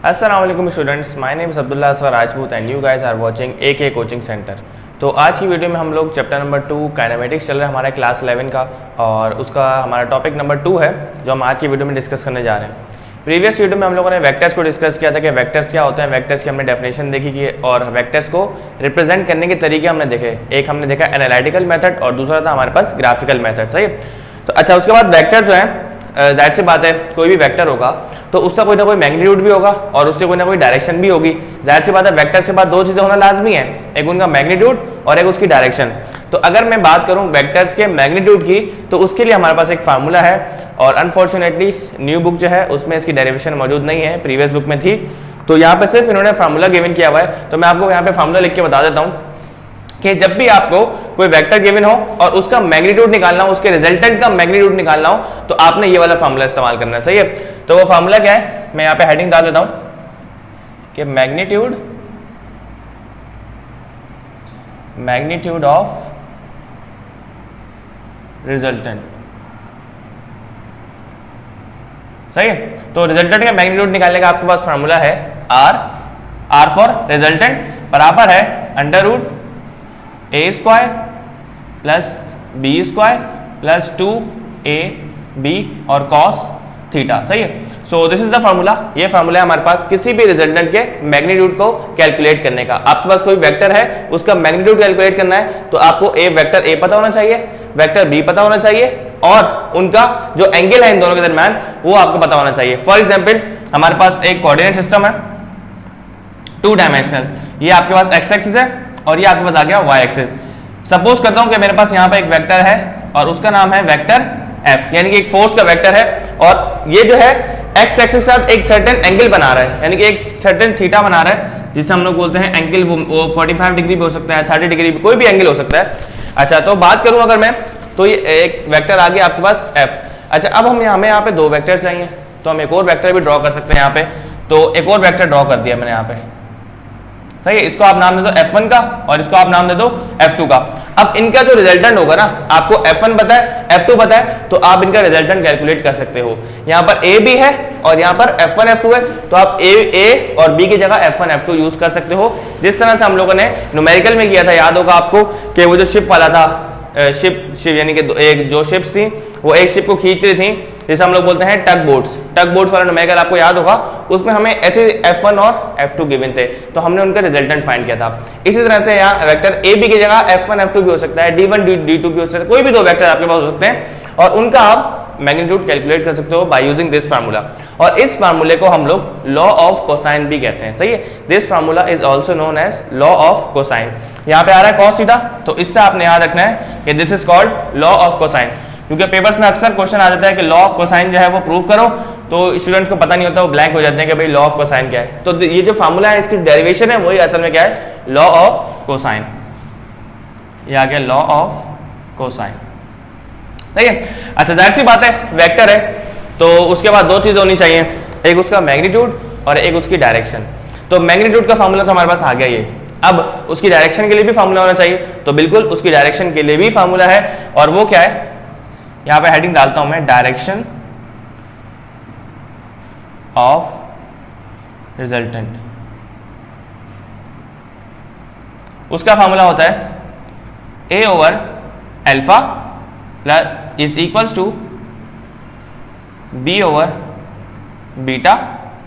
अस्सलाम वालेकुम students, my name is Abdullah Asgar Rajput and you guys are watching AK coaching centre. तो आज की वीडियो में हम लोग चैप्टर नंबर 2 काइनेमेटिक्स चल रहा है हमारा क्लास 11 का, और उसका हमारा टॉपिक नंबर 2 है जो हम आज की वीडियो में डिस्कस करने जा रहे हैं। प्रीवियस वीडियो में हम लोगों ने वेक्टर्स को डिस्कस किया था कि वेक्टर्स क्या होते हैं, वेक्टर्स की हमने डेफिनेशन देखी कि, और वेक्टर्स को रिप्रेजेंट करने के तरीके हमने देखे। एक हमने देखा एनालिटिकल मेथड और दूसरा था हमारे पास ग्राफिकल मेथड। सही है। तो अच्छा, उसके बाद वेक्टर जो है, जाहिर सी बात है कोई भी वेक्टर होगा तो उसका कोई ना कोई मैग्नीट्यूड भी होगा और उससे कोई ना कोई डायरेक्शन भी होगी। जाहिर सी बात है वेक्टर्स के बाद दो चीज़ें होना लाजमी है, एक उनका मैग्नीट्यूड और एक उसकी डायरेक्शन। तो अगर मैं बात करूं वेक्टर्स के मैग्नीट्यूड की तो उसके लिए हमारे पास एक फार्मूला है, और अनफॉर्चुनेटली न्यू बुक जो है उसमें इसकी डेरिवेशन मौजूद नहीं है, प्रीवियस बुक में थी। तो यहाँ पे सिर्फ इन्होंने फार्मूला गिवन किया हुआ है, तो मैं आपको यहाँ पे फार्मूला लिख के बता देता हूँ कि जब भी आपको कोई वेक्टर गिवन हो और उसका मैग्नीट्यूड निकालना हो, उसके रिजल्टेंट का मैग्नीट्यूड निकालना हो, तो आपने ये वाला फार्मूला इस्तेमाल करना है। सही है। तो वो फार्मूला क्या है, मैं यहाँ पे हेडिंग डाल देता हूं कि मैग्नीट्यूड ऑफ रिजल्टेंट। सही है। तो रिजल्टेंट का मैग्नीट्यूड निकालने का आपके पास फार्मूला है आर फॉर रिजल्टेंट बराबर है under root a square plus b square plus 2ab और cos थीटा। सही है। So this is the formula. ये फार्मूला है हमारे पास किसी भी रिजल्टेंट के मैग्नीट्यूड को कैलकुलेट करने का। आपके पास कोई वेक्टर है, उसका मैग्नीट्यूड कैलकुलेट करना है तो आपको वेक्टर a पता होना चाहिए, वेक्टर b पता होना चाहिए, और उनका जो एंगल है इन दोनों के दरम्यान वो आपको पता होना चाहिए। फॉर एग्जाम्पल हमारे पास एक कोऑर्डिनेट सिस्टम है 2 डायमेंशनल, ये आपके पास x एक्सिस है और ये आपके पास आ गया y एक्सिस। सपोज करता हूं कि मेरे पास यहाँ पे एक वेक्टर है और उसका नाम है वेक्टर f, यानी कि एक फोर्स का वेक्टर है, और ये जो है x एक्सिस के साथ एक सर्टेन एंगल बना रहा है, यानी कि एक सर्टेन थीटा बना रहा है, जिसे हम लोग बोलते हैं एंगल। वो 45 डिग्री भी हो सकता है, 30 डिग्री भी, कोई भी एंगल हो सकता है। अच्छा, तो बात करूं अगर मैं, तो ये एक वेक्टर आ गया आपके पास f। अच्छा, अब हमें यहाँ पे 2 वेक्टर चाहिए, तो हम एक और वेक्टर भी ड्रॉ कर सकते हैं यहाँ पे। तो एक और वेक्टर ड्रॉ कर दिया मैंने यहाँ पे। सही है। इसको आप नाम दे दो f1 का और इसको आप नाम दे दो f2 का। अब इनका जो रिजल्टेंट होगा ना, आपको f1 पता है, f2 पता है, तो आप इनका रिजल्टेंट कैलकुलेट कर सकते हो। यहाँ पर a b है और यहाँ पर f1 f2 है, तो आप a और b की जगह f1 f2 यूज कर सकते हो। जिस तरह से हम लोगों ने न्यूमेरिकल में किया था, याद होगा आपको कि वो जो शिप वाला था, शिप यानी कि एक जो शिप्स थी वो एक शिप को खींच रही थी, जिसे हम लोग बोलते हैं टग बोट्स वाला न्यूमेरिकल आपको याद होगा। उसमें हमें ऐसे f1 और f2 गिवन थे, तो हमने उनका रिजल्टेंट फाइंड किया था। इसी तरह से यहाँ वेक्टर a b की जगह f1 f2 भी हो सकता है, d1 d2 भी हो सकता है, कोई भी 2 वेक्टर आपके पास हो सकते हैं, और उनका आप मैग्नीट्यूड कैलकुलेट कर सकते हो बाय यूजिंग दिस फार्मूला। और इस फार्मूले को हम लोग लॉ ऑफ कोसाइन भी कहते हैं। सही है। This formula is also known as law of cosine. यहाँ पे आ रहा है cos थीटा, तो इससे आपने याद रखना है कि this is called law of cosine, क्योंकि पेपर्स में अक्सर क्वेश्चन आ जाता है कि लॉ ऑफ कोसाइन जो है वो प्रूव करो, तो स्टूडेंट्स को पता नहीं होता, वो ब्लैंक हो जाते हैं कि भाई लॉ ऑफ कोसाइन क्या है। तो ये जो फार्मूला है इसकी डेरिवेशन है वही असल में क्या है, लॉ ऑफ कोसाइन। ये आ गया लॉ ऑफ कोसाइन। ठीक है। अच्छा, जाहिर सी बात है वेक्टर है तो उसके बाद 2 चीजें होनी चाहिए, एक उसका मैग्नीट्यूड और एक उसकी डायरेक्शन। तो मैग्नीट्यूड का फार्मूला तो हमारे पास आ गया ये। अब उसकी डायरेक्शन के लिए भी फार्मूला होना चाहिए, तो बिल्कुल उसकी डायरेक्शन के लिए भी फार्मूला है, और वो क्या है, यहां पे हेडिंग डालता हूं मैं, डायरेक्शन ऑफ रिजल्टेंट। उसका फार्मूला होता है a over alpha plus is equals to b over beta,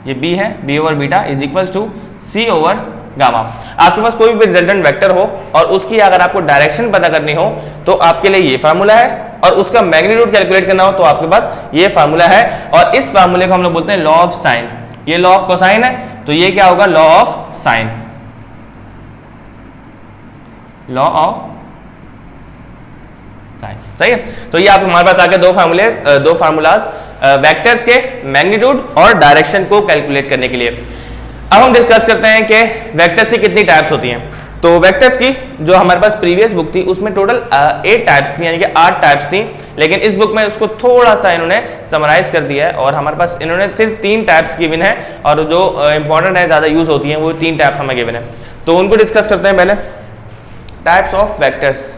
ये b है, b over beta is equals to c over gamma. आपके पास कोई भी रिजल्टेंट वेक्टर हो और उसकी अगर आपको डायरेक्शन पता करनी हो तो आपके लिए ये फार्मूला है, और उसका मैग्नीट्यूड कैलकुलेट करना हो तो आपके पास ये फार्मूला है, और इस फार्मूले को हम लोग बोलते हैं लॉ ऑफ साइन। ये लॉ ऑफ कोसाइन है, तो ये क्या होगा, law of sine. Law of sine. सही है। तो ये आप हमारे पास आके दो फार्मूलाज वेक्टर्स के मैग्नीट्यूड और डायरेक्शन को कैलकुलेट करने के लिए। अब हम डिस्कस करते हैं कि वेक्टर्स की कितनी टाइप्स होती हैं। तो वेक्टर्स की जो हमारे पास प्रीवियस बुक थी उसमें टोटल 8 टाइप्स थी, यानी कि 8 टाइप्स थी, लेकिन इस बुक में उसको थोड़ा सा इन्होंने समराइज कर दिया है, और हमारे पास इन्होंने सिर्फ 3 टाइप्स गिवन है, और जो इंपॉर्टेंट है, ज़्यादा यूज होती हैं, वो 3 टाइप्स हमें गिवन है। तो उनको डिस्कस करते हैं पहले। Types of vectors.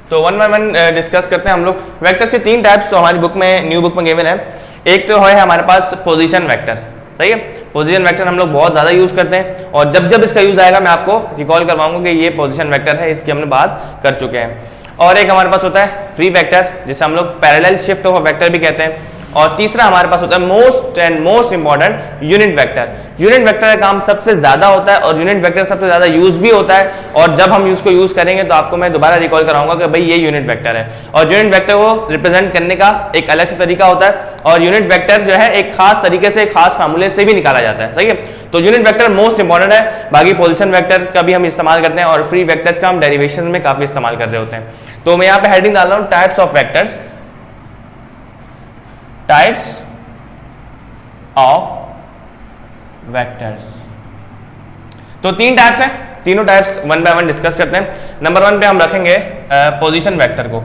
तो वन बाय वन डिस्कस करते हैं हम लोग। वेक्टर्स के तीन टाइप्स तो हमारी बुक में, न्यू बुक में गिवन है। एक तो है हमारे पास पोजीशन वेक्टर, सही है। पोजीशन वेक्टर हम लोग बहुत ज़्यादा यूज़ करते हैं और जब जब इसका यूज़ आएगा मैं आपको रिकॉल करवाऊंगा कि ये पोजीशन वेक्टर है, इसकी हमने बात कर चुके हैं। और एक हमारे पास होता है फ्री वेक्टर, जिसे हम लोग पैरेलल शिफ्ट ऑफ वेक्टर भी कहते हैं। और तीसरा हमारे पास होता है most important unit vector. Unit vector का काम सबसे ज्यादा होता है और यूनिट वेक्टर सबसे ज्यादा यूज भी होता है। और जब हम इसको यूज करेंगे तो आपको मैं दोबारा रिकॉल कराऊंगा कि भाई ये यूनिट वेक्टर है। और यूनिट वेक्टर को रिप्रेजेंट करने का एक अलग से तरीका होता है और यूनिट वेक्टर जो है एक खास तरीके से, एक खास फार्मूले से भी निकाला जाता है, सही है। तो यूनिट वेक्टर मोस्ट इंपॉर्टेंट है। बाकी पोजिशन वेक्टर का भी हम इस्तेमाल करते हैं और फ्री वेक्टर्स का हम डेरिवेशन में काफी इस्तेमाल कर रहे होते हैं। तो मैं यहाँ पे हेडिंग डाल रहा हूँ types of vectors, types of vectors. तो तीन टाइप्स हैं, तीनों types one by one discuss करते हैं। नंबर वन पे हम रखेंगे पोजीशन वेक्टर को,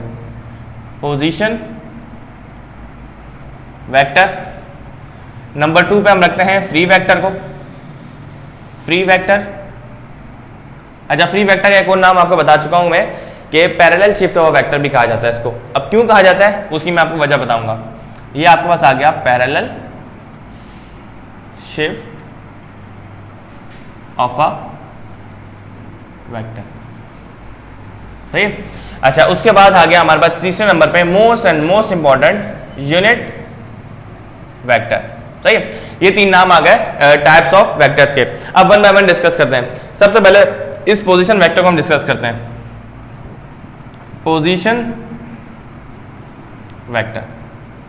पोजीशन वेक्टर। नंबर टू पे हम रखते हैं फ्री वेक्टर को, फ्री वेक्टर। अच्छा, फ्री वेक्टर का एक और नाम आपको बता चुका हूं मैं कि पैरेलल शिफ्ट ऑफ वेक्टर भी कहा जाता है इसको। अब क्यों कहा जाता है उसकी मैं आपको वजह बताऊंगा। ये आपके पास आ गया parallel shift of a vector, सही है। अच्छा, उसके बाद आ गया हमारे पास तीसरे नंबर पे मोस्ट इंपॉर्टेंट यूनिट वेक्टर, सही है। ये तीन नाम आ गए टाइप्स ऑफ वेक्टर्स के। अब वन बाय वन डिस्कस करते हैं। सबसे पहले इस पोजीशन वेक्टर को हम डिस्कस करते हैं, पोजीशन वेक्टर,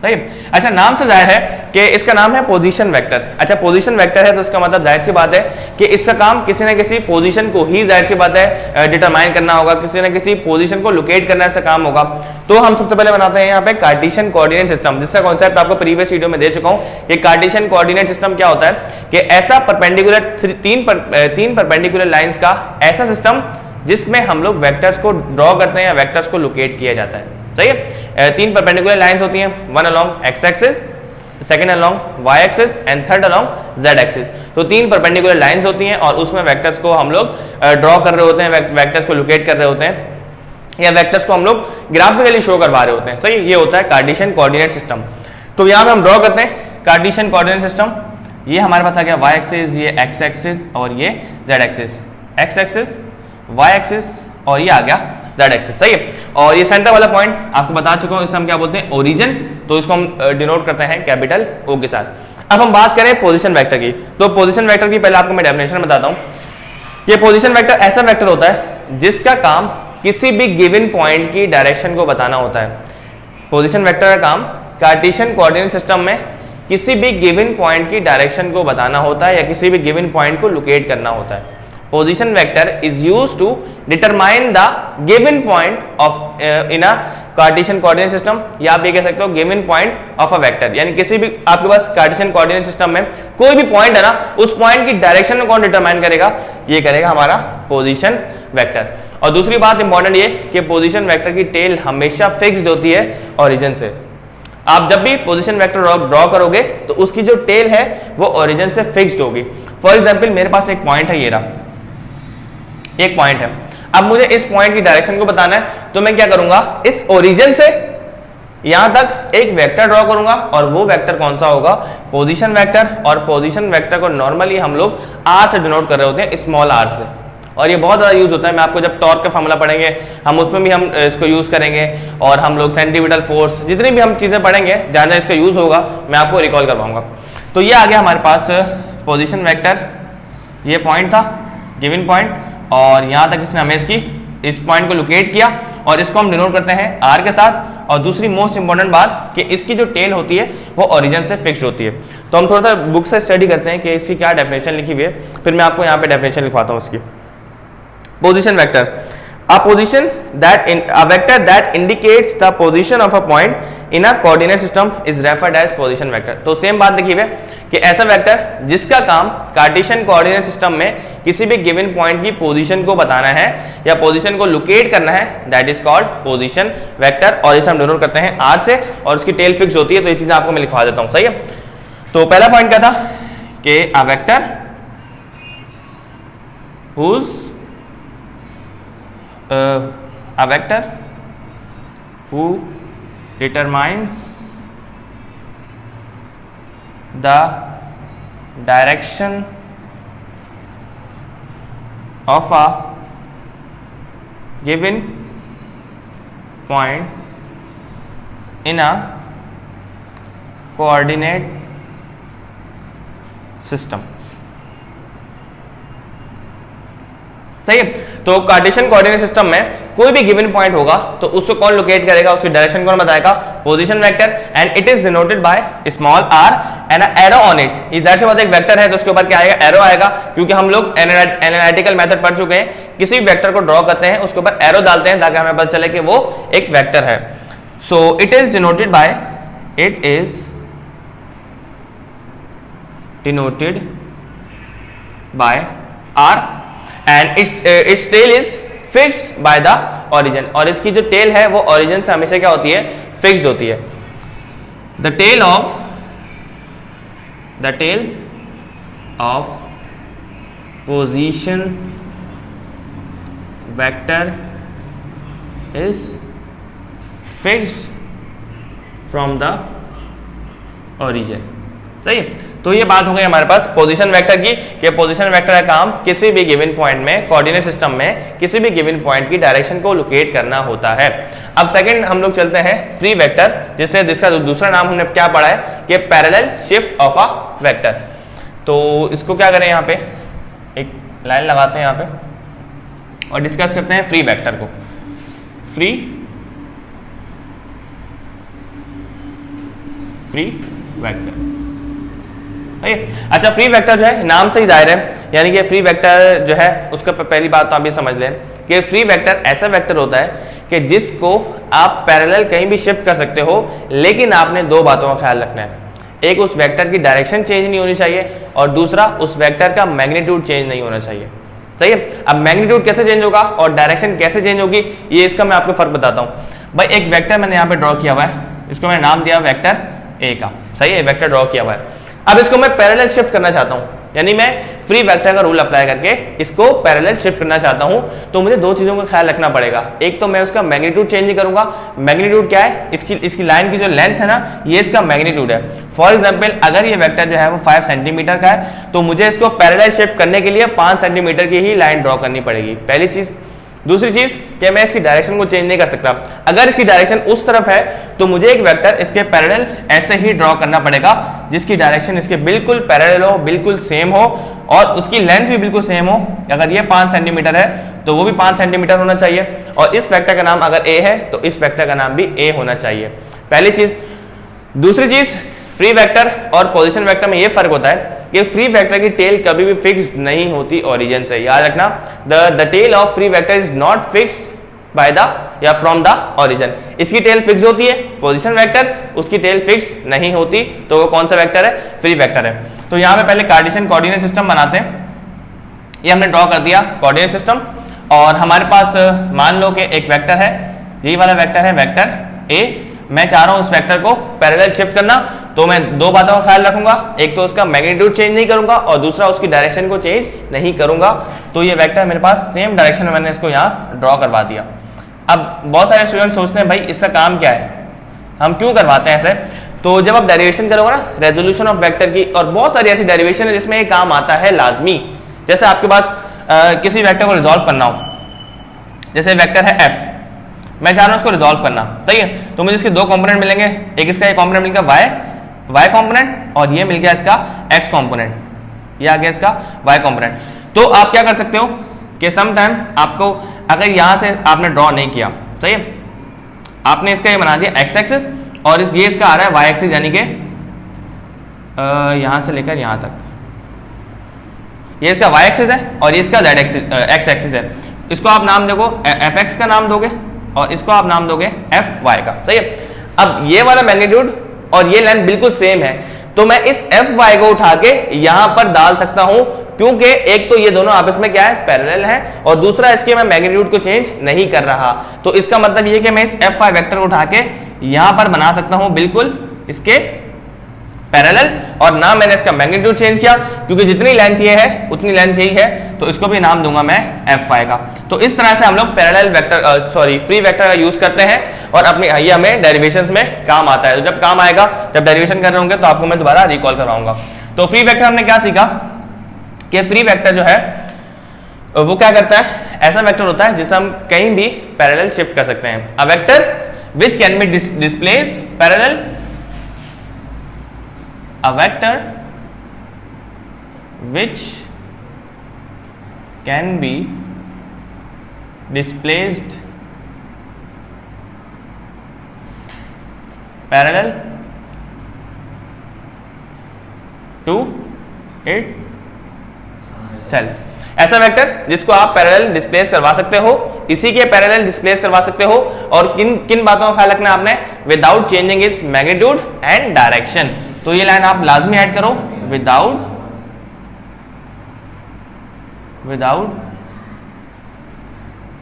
सही है। अच्छा, नाम से जाहिर है कि इसका नाम है पोजीशन वेक्टर। अच्छा, पोजीशन वेक्टर है तो इसका मतलब जाहिर सी बात है कि इसका काम किसी न किसी पोजीशन को ही जाहिर सी बात है डिटरमाइन करना होगा, किसी न किसी पोजीशन को लोकेट करना इसका काम होगा। तो हम सबसे पहले बनाते हैं यहाँ पे कार्टेशियन कोऑर्डिनेट सिस्टम, जिसका कॉन्सेप्ट आपको प्रीवियस वीडियो में दे चुका हूँ। ये कार्टेशियन कोऑर्डिनेट सिस्टम क्या होता है कि ऐसा परपेंडिकुलर तीन परपेंडिकुलर लाइंस का ऐसा सिस्टम जिसमें हम लोग वेक्टर्स को ड्रॉ करते हैं या वेक्टर्स को लोकेट किया जाता है, सही है। तीन परपेंडिकुलर लाइंस होती हैं, one along X axis, second along Y axis and third along Z axis. तो तीन परपेंडिकुलर लाइंस होती हैं और उसमें वेक्टर्स को हम लोग ड्रॉ कर रहे होते हैं, वेक्टर्स को लोकेट कर रहे होते हैं या वेक्टर्स को हम लोग ग्राफिकली शो करवा रहे होते हैं, सही। ये होता है कार्टेशियन कोऑर्डिनेट सिस्टम। तो यहाँ पे हम ड्रॉ करते हैं कार्टेशियन कोऑर्डिनेट सिस्टम। ये हमारे पास आ गया वाई एक्सिस, ये एक्स एक्सिस और ये Z axis, X axis, Y axis और ये आ गया जेड एक्सिस, सही है। और ये सेंटर वाला पॉइंट आपको बता चुका हूं, इसे हम क्या बोलते हैं, ओरिजिन। तो इसको हम डिनोट करते हैं कैपिटल ओ के साथ। अब हम बात करें पोजीशन वेक्टर की। तो पोजीशन वेक्टर की पहले आपको मैं डेफिनेशन बताता हूं। ये पोजीशन वेक्टर ऐसा वेक्टर होता है जिसका काम किसी भी गिवन पॉइंट की डायरेक्शन को बताना होता है। पोजीशन वेक्टर का काम कार्टेशियन कोऑर्डिनेट सिस्टम में किसी भी गिवन पॉइंट की डायरेक्शन को बताना होता है या किसी भी गिवन पॉइंट को लोकेट करना होता है। Position vector is used to determine the given point of in a Cartesian coordinate system, या आप ये कह सकते हो given point of a vector। यानी किसी भी आपके पास Cartesian coordinate system में कोई भी पॉइंट है ना, उस पॉइंट की डायरेक्शन को कौन डिटरमाइन करेगा, ये करेगा हमारा पोजीशन वेक्टर। और दूसरी बात इंपॉर्टेंट ये कि पोजीशन वेक्टर की टेल हमेशा फिक्स्ड होती है ओरिजिन से। आप जब भी पोजीशन वेक्टर ड्रॉ करोगे तो उसकी जो टेल है वो ओरिजिन से फिक्स्ड होगी। फॉर एग्जाम्पल मेरे पास एक पॉइंट है, ये रहा एक पॉइंट है। अब मुझे इस पॉइंट की डायरेक्शन को बताना है तो मैं क्या करूंगा, इस ओरिजिन से यहां तक एक वेक्टर ड्रॉ करूंगा और वो वेक्टर कौन सा होगा, पोजीशन वेक्टर। और पोजीशन वेक्टर को नॉर्मली हम लोग आर से डिनोट कर रहे होते हैं, स्मॉल आर से। और ये बहुत ज़्यादा यूज होता है। मैं आपको जब टॉर्क का फॉर्मूला पढ़ेंगे हम उसमें भी हम इसको यूज करेंगे और हम लोग सेंटीमीटर फोर्स, जितनी भी हम चीज़ें पढ़ेंगे जहाँ इसका यूज होगा मैं आपको रिकॉल करवाऊंगा। तो ये आ गया हमारे पास पोजीशन वेक्टर, ये पॉइंट था गिवन पॉइंट और यहाँ तक इसने हमें इस पॉइंट को लोकेट किया और इसको हम डिनोट करते हैं आर के साथ। और दूसरी मोस्ट इंपॉर्टेंट बात कि इसकी जो टेल होती है वो ओरिजिन से फिक्स्ड होती है। तो हम थोड़ा सा बुक से स्टडी करते हैं कि इसकी क्या डेफिनेशन लिखी हुई है, फिर मैं आपको यहाँ पे डेफिनेशन लिखवाता हूँ इसकी। Position vector, a position that a vector that indicates the position of a point in a coordinate system is referred as position vector। तो सेम बात लिखी हुई है कि ऐसा वेक्टर जिसका काम कार्टेशियन कोऑर्डिनेट सिस्टम में किसी भी गिवन पॉइंट की पोजीशन को बताना है या पोजीशन को लोकेट करना है, that is called position vector. और इसे हम डिनोट करते हैं आर से और उसकी टेल फिक्स होती है। तो ये चीजें आपको मैं लिखवा देता हूँ, सही है। तो पहला पॉइंट क्या था कि a vector whose a vector who determines the direction of a given point in a coordinate system। सही है। तो कार्टेशियन कोऑर्डिनेट सिस्टम में कोई भी गिवन पॉइंट होगा तो उसको कौन लोकेट करेगा, उसकी डायरेक्शन कौन बताएगा, position vector, and it is denoted by small r and arrow on it. इस जाहिर सी बात है एक वेक्टर है तो उसके ऊपर क्या आएगा, एरो आएगा, क्योंकि हम लोग एनालिटिकल मेथड पढ़ चुके हैं, किसी भी वेक्टर को ड्रॉ करते हैं उसके ऊपर एरो डालते हैं ताकि हमें पता चले कि वो एक वेक्टर है। So it is denoted by r and its tail is fixed by the origin, और इसकी जो टेल है वो ओरिजिन से हमेशा क्या होती है, फिक्स्ड होती है। The tail of position vector is fixed from the origin. सही है। तो ये बात हो गई हमारे पास पोजीशन वेक्टर की, कि पोजीशन वेक्टर का काम किसी भी गिवन पॉइंट में, कोऑर्डिनेट सिस्टम में किसी भी गिवन पॉइंट की डायरेक्शन को लोकेट करना होता है। अब सेकंड हम लोग चलते हैं फ्री वेक्टर, जिसका दूसरा नाम हमने क्या पढ़ा है कि parallel shift of a vector. तो इसको क्या करें, यहाँ पे एक लाइन लगाते हैं यहाँ पे और डिस्कस करते हैं फ्री वेक्टर को। फ्री वेक्टर, अच्छा फ्री वेक्टर जो है नाम से ही जाहिर है, यानी कि फ्री वेक्टर जो है उसका पहली बात तो आप ये समझ लें कि फ्री वेक्टर ऐसा वेक्टर होता है कि जिसको आप पैरेलल कहीं भी शिफ्ट कर सकते हो, लेकिन आपने दो बातों का ख्याल रखना है। एक, उस वेक्टर की डायरेक्शन चेंज नहीं होनी चाहिए, और दूसरा, उस वेक्टर का मैग्नीट्यूड चेंज नहीं होना चाहिए। सही है। अब मैग्नीट्यूड कैसे चेंज होगा और डायरेक्शन कैसे चेंज होगी, ये इसका मैं आपको फर्क बताता हूँ। भाई एक वेक्टर मैंने यहाँ पे ड्रॉ किया हुआ है, इसको मैंने नाम दिया वेक्टर ए का। सही है, वेक्टर ड्रॉ किया हुआ है। अब इसको मैं पैरेलल शिफ्ट करना चाहता हूं, यानी मैं फ्री वेक्टर का रूल अप्लाई करके इसको पैरेलल शिफ्ट करना चाहता हूं, तो मुझे दो चीजों का ख्याल रखना पड़ेगा। एक तो मैं उसका मैग्नीट्यूड चेंज नहीं करूंगा। मैग्नीट्यूड क्या है, इसकी लाइन की जो लेंथ है ना, ये इसका मैग्नीट्यूड है। फॉर एग्जांपल अगर ये वेक्टर जो है वो 5 सेंटीमीटर का है, तो मुझे इसको पैरेलल शिफ्ट करने के लिए 5 सेंटीमीटर की ही लाइन ड्रॉ करनी पड़ेगी, पहली चीज। दूसरी चीज कि मैं इसकी डायरेक्शन को चेंज नहीं कर सकता। अगर इसकी डायरेक्शन उस तरफ है तो मुझे एक वेक्टर इसके पैरेलल ऐसे ही ड्रॉ करना पड़ेगा जिसकी डायरेक्शन इसके बिल्कुल पैरेलल हो, बिल्कुल सेम हो, और उसकी लेंथ भी बिल्कुल सेम हो। अगर ये 5 सेंटीमीटर है तो वो भी 5 सेंटीमीटर होना चाहिए, और इस वेक्टर का नाम अगर ए है तो इस वेक्टर का नाम भी ए होना चाहिए, पहली चीज। दूसरी चीज, फ्री वेक्टर और पोजीशन वेक्टर में ये फर्क होता है कि फ्री वेक्टर की टेल कभी भी फिक्स्ड नहीं होती ओरिजिन से, याद रखना। The tail of free vector is not fixed by the या फ्रॉम द ओरिजिन। इसकी टेल फिक्स होती है, पोजीशन वेक्टर उसकी टेल फिक्स नहीं होती, तो वो कौन सा वेक्टर है, फ्री वेक्टर है। तो यहाँ पे पहले कार्टेशियन कोऑर्डिनेट सिस्टम बनाते हैं। ये हमने ड्रॉ कर दिया कोऑर्डिनेट सिस्टम, और हमारे पास मान लो कि एक वेक्टर है, यही वाला वेक्टर है वेक्टर ए। मैं चाह रहा हूं उस वेक्टर को पैरेलल शिफ्ट करना, तो मैं दो बातों का ख्याल रखूंगा। एक तो उसका मैग्नीट्यूड चेंज नहीं करूंगा, और दूसरा उसकी डायरेक्शन को चेंज नहीं करूंगा। तो ये वेक्टर मेरे पास सेम डायरेक्शन में, मैंने इसको यहाँ ड्रॉ करवा दिया। अब बहुत सारे स्टूडेंट सोचते हैं भाई इसका काम क्या है, हम क्यों करवाते हैं ऐसे। तो जब आप डेरिवेशन करोगे ना रेजोल्यूशन ऑफ वेक्टर की, और बहुत सारी ऐसी डेरिवेशन है जिसमें ये काम आता है लाजमी। जैसे आपके पास किसी वेक्टर को रिजॉल्व करना हो, जैसे वेक्टर है एफ, मैं चाह रहा हूं उसको रिजॉल्व करना, सही है। तो मुझे इसके दो कंपोनेंट मिलेंगे, एक इसका एक कंपोनेंट मिल गया y कंपोनेंट, और ये मिल गया इसका x कंपोनेंट, ये आ गया इसका y कंपोनेंट। तो आप क्या कर सकते हो कि सम टाइम आपको, अगर यहां से आपने ड्रॉ नहीं किया, सही है, आपने इसका ये बना दिया x एक्सिस, और ये इसका आ रहा है y एक्सिस, यानी कि यहां से लेकर यहां तक, ये इसका y एक्सिस है और ये इसका z एक्सिस x एक्सिस है। इसको आप नाम देखो fx का नाम दोगे, और इसको आप नाम दोगे fy का, सही है। अब ये वाला मैग्नीट्यूड और ये लेंथ बिल्कुल सेम है, तो मैं इस fy को उठा के यहां पर डाल सकता हूं, क्योंकि एक तो ये दोनों आपस में क्या है, पैरेलल है, और दूसरा इसके मैं मैग्नीट्यूड को चेंज नहीं कर रहा। तो इसका मतलब ये कि मैं इस fy वेक्टर को उठा के यहां पर बना सकता हूं बिल्कुल इसके पैरेलल, और ना मैंने इसका मैग्नीट्यूड चेंज किया, क्योंकि जितनी लेंथ ये है उतनी लेंथ यही है, तो इसको भी नाम दूंगा मैं fy का। तो इस तरह से हम लोग पैरेलल वेक्टर फ्री वेक्टर का यूज करते हैं, और अपनी ये हमें डेरिवेशंस में काम आता है। तो जब काम आएगा, जब डेरिवेशन कर रहे होंगे, तो आपको मैं दोबारा रिकॉल करवाऊंगा। तो फ्री वेक्टर हमने क्या सीखा कि फ्री वेक्टर जो है वो क्या करता है, ऐसा वेक्टर होता है जिसे हम कहीं भी पैरेलल शिफ्ट कर सकते हैं। A vector which can be displaced parallel, a vector which can be displaced parallel to itself। ऐसा वेक्टर जिसको आप पैरेलल डिस्प्लेस करवा सकते हो, इसी के पैरेलल डिस्प्लेस करवा सकते हो, और किन किन बातों का ख्याल रखना आपने, without changing its magnitude and direction. तो ये लाइन आप लाजमी ऐड करो, without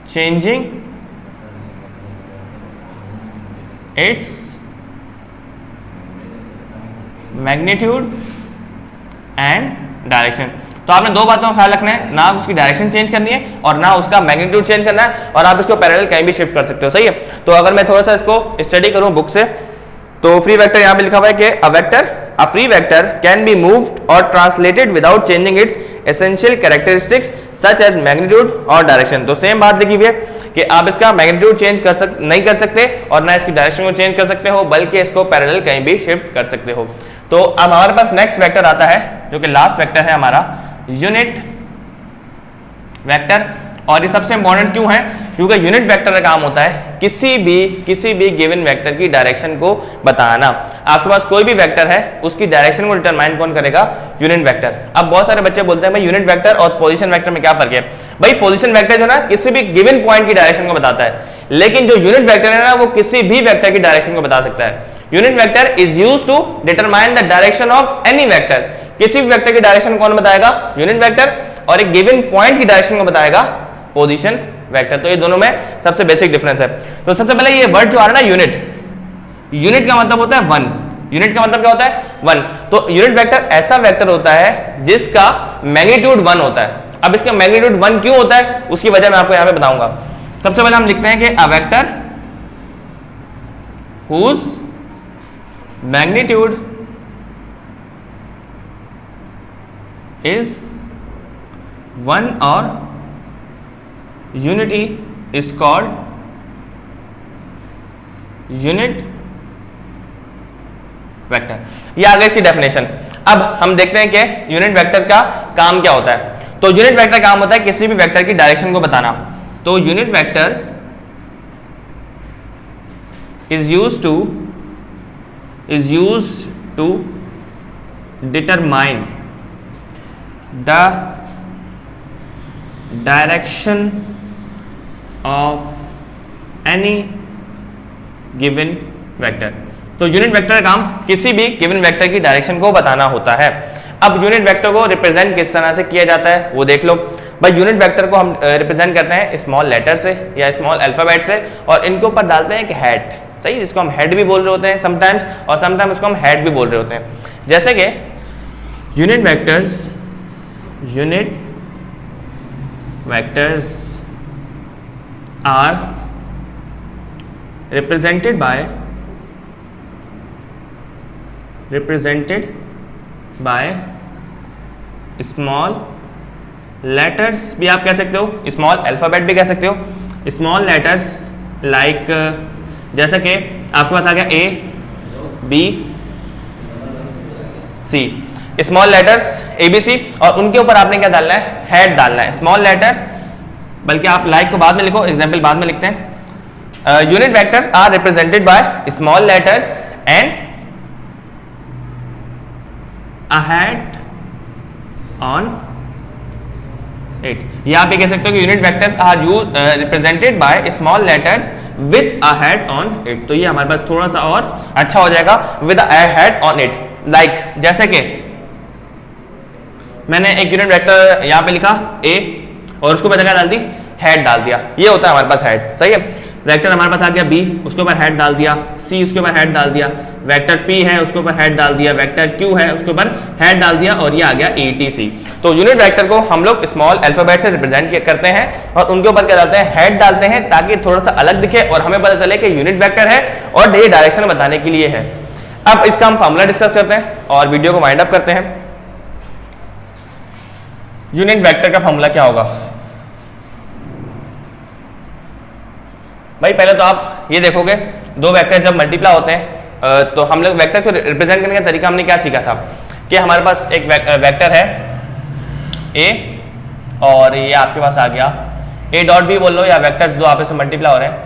changing its magnitude and direction. तो आपने दो बातों का ख्याल रखना है, ना उसकी डायरेक्शन चेंज करनी है और ना उसका मैग्नीट्यूड चेंज करना है, और आप इसको पैरेलल कहीं भी शिफ्ट कर सकते हो। सही है। तो अगर मैं थोड़ा सा इसको स्टडी करूं बुक से, तो फ्री वेक्टर यहां पे लिखा हुआ है कि a free vector can be moved और translated without changing its essential characteristics such as magnitude और डायरेक्शन। तो सेम बात लिखी हुई है कि आप इसका मैग्नीट्यूड चेंज नहीं कर सकते और ना इसकी डायरेक्शन को चेंज कर सकते हो, बल्कि इसको पैरेलल कहीं भी शिफ्ट कर सकते हो। तो अब हमारे पास नेक्स्ट वेक्टर आता है, जो कि लास्ट वेक्टर है हमारा, यूनिट वेक्टर। और ये सबसे इंपॉर्टेंट क्यों है, क्योंकि यूनिट वेक्टर का काम होता है किसी भी गिवन वेक्टर की डायरेक्शन को बताना। आपके पास कोई भी वेक्टर है, उसकी डायरेक्शन को डिटरमाइन कौन करेगा, यूनिट वेक्टर। अब बहुत सारे बच्चे बोलते हैं भाई यूनिट वेक्टर और पोजीशन वेक्टर में क्या फर्क है। भाई पोजीशन वेक्टर जो ना किसी भी गिवन पॉइंट की डायरेक्शन को बताता है, लेकिन जो यूनिट वेक्टर है ना वो किसी भी वेक्टर की डायरेक्शन को बता सकता है। Unit vector is used to determine the direction of any vector. किसी भी वेक्टर की डायरेक्शन कौन बताएगा, यूनिट वेक्टर, और एक गिवन पॉइंट की डायरेक्शन को बताएगा पोजीशन वेक्टर। तो ये दोनों में सबसे बेसिक डिफरेंस है। तो सबसे पहले ये वर्ड जो आ रहा है ना यूनिट का मतलब होता है वन। यूनिट का मतलब क्या होता है, वन। तो यूनिट वेक्टर ऐसा वेक्टर होता है जिसका मैग्नीट्यूड वन होता है। अब इसका मैग्नीट्यूड वन क्यों होता है, उसकी वजह मैं आपको यहां पे बताऊंगा। सबसे पहले हम लिखते हैं कि a vector whose magnitude is one और unity is called unit vector. ये आ गई इसकी डेफिनेशन। अब हम देखते हैं कि यूनिट वेक्टर का काम क्या होता है। तो यूनिट वेक्टर काम होता है किसी भी वेक्टर की डायरेक्शन को बताना। तो unit vector is used to determine the direction of any given vector। तो यूनिट वेक्टर का काम किसी भी गिवन वेक्टर की डायरेक्शन को बताना होता है। अब यूनिट वेक्टर को रिप्रेजेंट किस तरह से किया जाता है वो देख लो। भाई यूनिट वेक्टर को हम रिप्रेजेंट करते हैं स्मॉल लेटर से या स्मॉल अल्फाबेट से, और इनके ऊपर डालते हैं एक हेड, सही, जिसको हम हेड भी बोल रहे होते हैं समटाइम्स, और समटाइम्स उसको हम हेड भी बोल रहे होते हैं। जैसे कि unit vectors are represented by small letters भी आप कह सकते हो, स्मॉल अल्फाबेट भी कह सकते हो। स्मॉल लेटर्स लाइक जैसा कि आपके पास आ गया A B C, small letters A B C, और उनके ऊपर आपने क्या डालना है, हेड डालना है, स्मॉल लेटर्स। बल्कि आप लाइक को बाद में लिखो, एग्जाम्पल बाद में लिखते हैं। Unit vectors are represented by small letters and a head on it. या आप ये कह सकते हो कि unit vectors are represented by small letters with a head on it. तो ये हमारे पास थोड़ा सा और अच्छा हो जाएगा, with a head on it. Like जैसे कि मैंने एक यूनिट वेक्टर यहां पे लिखा A, और उसको मैंने क्या डाल दी, हेड डाल दिया। ये होता है हमारे पास हेड, सही है। वेक्टर हमारे पास आ गया बी, उसके ऊपर हेड डाल दिया, सी उसके ऊपर हेड डाल दिया, वेक्टर पी है उसके ऊपर हेड डाल दिया, वेक्टर क्यू है उसके ऊपर हेड डाल दिया, और ये आ गया ETC। तो यूनिट वेक्टर को हम लोग स्मॉल अल्फाबेट से रिप्रेजेंट करते हैं और उनके ऊपर क्या डालते हैं, हेड डालते हैं, ताकि थोड़ा सा अलग दिखे और हमें पता चले कि यूनिट वेक्टर है और ये डायरेक्शन बताने के लिए है। अब इसका हम फॉर्मूला डिस्कस करते हैं और वीडियो को वाइंड अप करते हैं। यूनिट वेक्टर का फॉर्मूला क्या होगा भाई? पहले तो आप ये देखोगे, दो वेक्टर जब मल्टीप्लाई होते हैं तो हम लोग वेक्टर को रिप्रेजेंट करने का तरीका हमने क्या सीखा था कि हमारे पास एक वेक्टर है ए और ये आपके पास आ गया ए डॉट बी बोल लो, या वेक्टर्स जो आपस में मल्टीप्लाई हो रहे हैं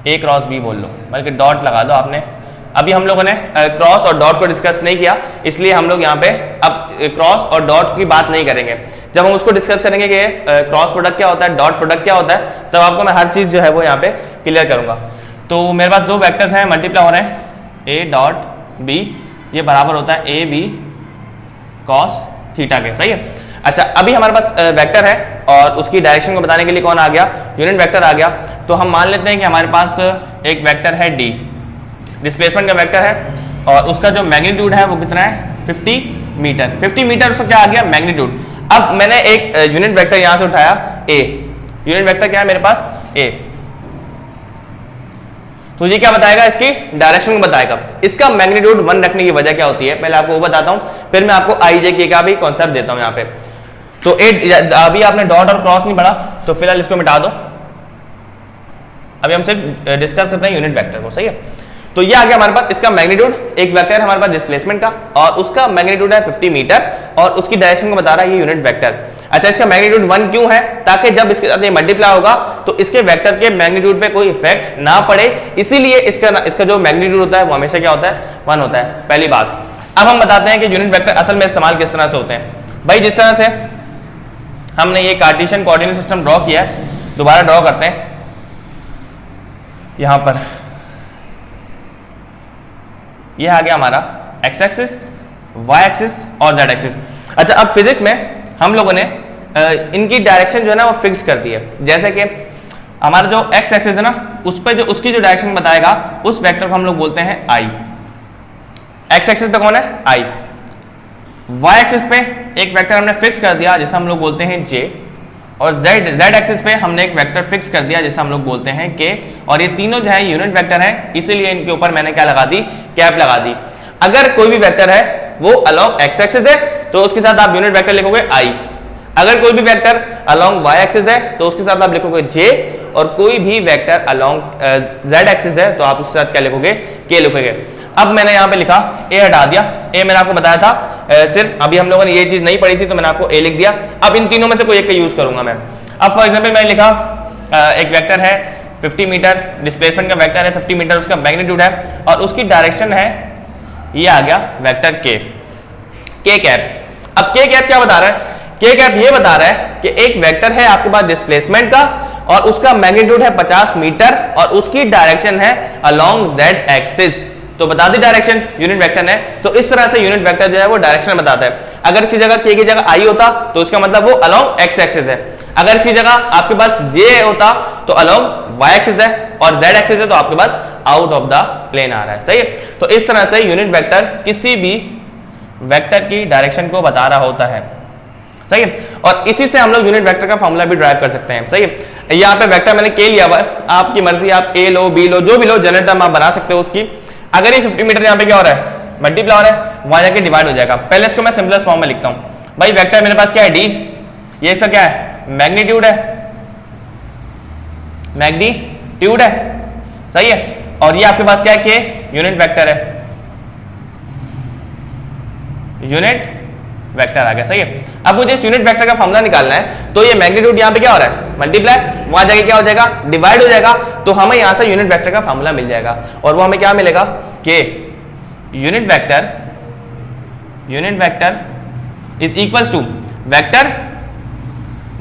ए क्रॉस बी बोल लो, बल्कि डॉट लगा दो आपने। अभी हम लोगों ने क्रॉस और डॉट को डिस्कस नहीं किया, इसलिए हम लोग यहाँ पे अब क्रॉस और डॉट की बात नहीं करेंगे। जब हम उसको डिस्कस करेंगे कि क्रॉस प्रोडक्ट क्या होता है, डॉट प्रोडक्ट क्या होता है, तब आपको मैं हर चीज जो है वो यहाँ पे क्लियर करूंगा। तो मेरे पास दो वेक्टर्स हैं मल्टीप्लाई हो रहे हैं, ए डॉट बी, ये बराबर होता है ए बी कॉस थीटा के, सही है। अच्छा, अभी हमारे पास वेक्टर है और उसकी डायरेक्शन को बताने के लिए कौन आ गया, यूनिट वेक्टर आ गया। तो हम मान लेते हैं कि हमारे पास एक वेक्टर है डी, डिस्प्लेसमेंट का वेक्टर है और उसका जो मैग्नीट्यूड है वो कितना है, 50 मीटर। 50 मीटर उसका क्या आ गया, मैग्नीट्यूड। अब मैंने एक यूनिट वेक्टर यहां से उठाया ए, यूनिट वेक्टर क्या है मेरे पास ए, तो ये क्या बताएगा, इसकी डायरेक्शन को बताएगा। इसका मैग्नीट्यूड 1 रखने की वजह क्या होती है, पहले आपको वो बताता हूं, फिर मैं आपको IJ का भी कॉन्सेप्ट देता हूं यहाँ पे। तो अभी आपने डॉट और क्रॉस नहीं पढ़ा, तो फिलहाल इसको मिटा दो। अभी हम सिर्फ डिस्कस करते हैं यूनिट वेक्टर को, सही है। तो ये आ गया हमारे पास इसका मैग्नीट्यूड, एक वेक्टर है हमारे पास डिस्प्लेसमेंट का और उसका मैग्नीट्यूड है 50 मीटर और उसकी डायरेक्शन को बता रहा है ये यूनिट वेक्टर। अच्छा, इसका मैग्नीट्यूड 1 क्यों है, ताकि जब इसके साथ ये मल्टीप्लाई होगा तो इसके वेक्टर के मैग्नीट्यूड पे कोई इफेक्ट ना पड़े, इसीलिए इसका जो मैग्नीट्यूड होता है वो हमेशा क्या होता है, 1 होता है, पहली बात। अब हम बताते हैं कि यूनिट वेक्टर असल में इस्तेमाल किस तरह से होते हैं। भाई जिस तरह से हमने ये कार्टेशियन कोऑर्डिनेट सिस्टम ड्रॉ किया है, दोबारा ड्रॉ करते हैं। यहां पर ये आ गया हमारा एक्स एक्सिस, वाई एक्सिस और जेड एक्सिस। अच्छा, अब फिजिक्स में हम लोगों ने इनकी डायरेक्शन जो है ना वो फिक्स कर दी है। जैसे कि हमारा जो एक्स एक्सिस है ना, उस पर जो उसकी जो डायरेक्शन बताएगा उस वेक्टर को हम लोग बोलते हैं आई। एक्स एक्सिस पे कौन है, आई। वाई एक्सिस पे एक वेक्टर हमने फिक्स कर दिया जिसे हम लोग बोलते हैं जे, और जेड एक्सिस पे हमने एक वेक्टर फिक्स कर दिया जिसे हम लोग बोलते हैं के। और ये तीनों जो है यूनिट वेक्टर हैं, इसीलिए इनके ऊपर मैंने क्या लगा दी, कैप लगा दी। अगर कोई भी वेक्टर है वो अलोंग एक्स एक्सिस है तो उसके साथ आप यूनिट वेक्टर लिखोगे आई। अगर कोई भी वेक्टर अलोंग वाई एक्सिस है तो उसके साथ आप लिखोगे जे, और कोई भी वेक्टर अलोंग जेड एक्सिस है तो आप उसके साथ क्या लिखोगे, के लिखोगे। अब मैंने यहाँ पे लिखा ए, हटा दिया ए, मैंने आपको बताया था सिर्फ अभी हम लोगों ने ये चीज नहीं पढ़ी थी तो मैंने आपको ए लिख दिया। अब इन तीनों में से कोई एक का यूज करूंगा मैं। अब फॉर एग्जांपल मैंने लिखा एक वेक्टर है 50 मीटर, डिस्प्लेसमेंट का वेक्टर है 50 मीटर, उसका मैग्नीट्यूड है और उसकी डायरेक्शन है, ये आ गया वेक्टर के कैप। अब के कैप क्या बता रहा है, के कैप ये बता रहा है कि एक वेक्टर है आपके पास डिस्प्लेसमेंट का और उसका मैग्नीट्यूड है 50 मीटर और उसकी डायरेक्शन है अलोंग जेड एक्सिस। तो बता दी डायरेक्शन यूनिट वेक्टर ने, तो इस तरह से यूनिट वेक्टर जो है वो डायरेक्शन बताता है। अगर इसकी जगह के की जगह आई होता तो इसका मतलब वो अलोंग एक्स एक्सिस है। अगर इसकी जगह आपके पास जे होता तो अलोंग वाई एक्सिस है, और जेड एक्सिस है तो आपके पास आउट ऑफ द प्लेन आ रहा है, सही है। तो इस तरह से यूनिट वेक्टर किसी भी वेक्टर की डायरेक्शन को बता रहा होता है, सही है। और इसी से हम लोग यूनिट वेक्टर का फॉर्मूला भी ड्राइव कर सकते हैं, सही है। यहाँ पे वेक्टर मैंने के लिया हुआ है, आपकी मर्जी, आप ए लो बी लो, जो भी लो, जनरल टर्म आप बना सकते हो उसकी। अगर ये 50 मीटर यहाँ पे क्या हो रहा है, मल्टीप्लाई हो रहा है, वहां जाके डिवाइड हो जाएगा। पहले इसको मैं सिंपलेस्ट फॉर्म में लिखता हूं। भाई वेक्टर मेरे पास क्या है, डी, ये इसका क्या है, मैग्नीट्यूड है, मैग्नीट्यूड है, सही है। और ये आपके पास क्या है, के, यूनिट वेक्टर है, यूनिट वेक्टर आ गया, सही है। अब मुझे इस यूनिट वेक्टर का फॉर्मूला निकालना है, तो ये मैग्नीट्यूड यहाँ पे क्या हो रहा है, मल्टीप्लाई, वहां जाके क्या हो जाएगा, डिवाइड हो जाएगा। तो हमें यहां से यूनिट वेक्टर का फॉर्मूला मिल जाएगा और वो हमें क्या मिलेगा, के unit vector is equals to vector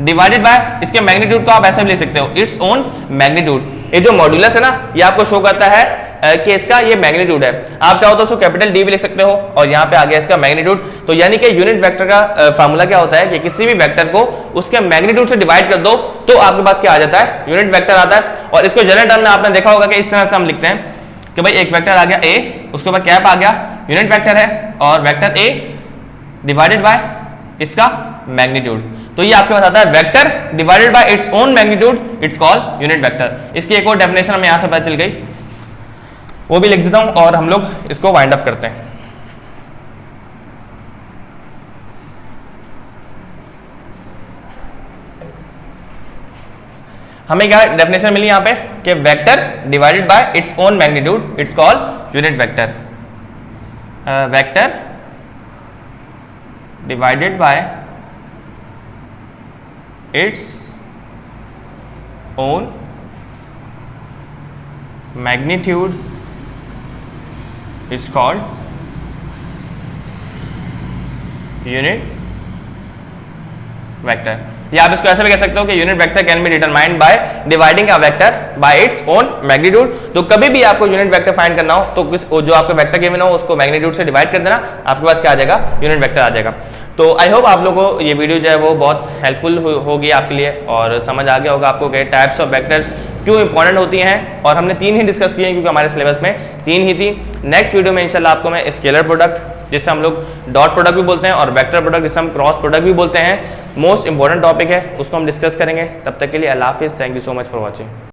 divided by इसके मैग्नीट्यूड को आप ऐसे भी लिख सकते हो, इट्स ओन मैग्नीट्यूड। ये जो मॉड्यूलस है ना, ये आपको शो करता है कि इसका ये मैग्नीट्यूड है। आप चाहो तो उसको कैपिटल डी भी लिख सकते हो, और यहाँ पे आ गया इसका मैग्नीट्यूड। तो यानी कि यूनिट वेक्टर का फार्मूला क्या होता है कि किसी भी वेक्टर को उसके मैग्नीट्यूड से डिवाइड कर दो तो आपके पास क्या आ जाता है, यूनिट वेक्टर आता है। और इसको जनरल टर्म में आपने देखा होगा कि इस तरह से हम लिखते हैं कि भाई एक वेक्टर आ गया ए, उसके ऊपर कैप आ गया, यूनिट वेक्टर है, और वेक्टर ए डिवाइडेड बाय इसका मैग्नीट्यूड। तो ये आपके पास आता है vector divided bye its own magnitude, it's called unit vector. इसकी एक और डेफिनेशन हमें यहां से पता चल गई, वो भी लिख देता हूं और हम लोग इसको वाइंड अप करते हैं। हमें क्या डेफिनेशन मिली यहां पे कि vector divided bye its own magnitude, it's called unit vector. Vector divided bye its own magnitude is called unit vector. या आप इसको ऐसे भी कह सकते हो कि unit vector can be determined by dividing a vector by its own magnitude. तो कभी भी आपको यूनिट वेक्टर फाइंड करना हो तो जो आपका वेक्टर गिवन हो उसको मैग्नीट्यूड से डिवाइड कर देना, आपके पास क्या आ जाएगा, यूनिट वेक्टर आ जाएगा। तो आई होप आप लोगों को ये वीडियो जो है वो बहुत हेल्पफुल होगी आपके लिए, और समझ आ गया होगा आपको कि टाइप्स ऑफ वेक्टर्स क्यों इंपॉर्टेंट होती हैं। और हमने 3 ही डिस्कस किए हैं क्योंकि हमारे सिलेबस में 3 ही थी। नेक्स्ट वीडियो में इंशाल्लाह आपको मैं स्केलर प्रोडक्ट, जिससे हम लोग डॉट प्रोडक्ट भी बोलते हैं, और वेक्टर प्रोडक्ट जिससे हम क्रॉस प्रोडक्ट भी बोलते हैं, मोस्ट इंपॉर्टेंट टॉपिक है, उसको हम डिस्कस करेंगे। तब तक के लिए अल्लाह हाफिज़, thank you so much for watching.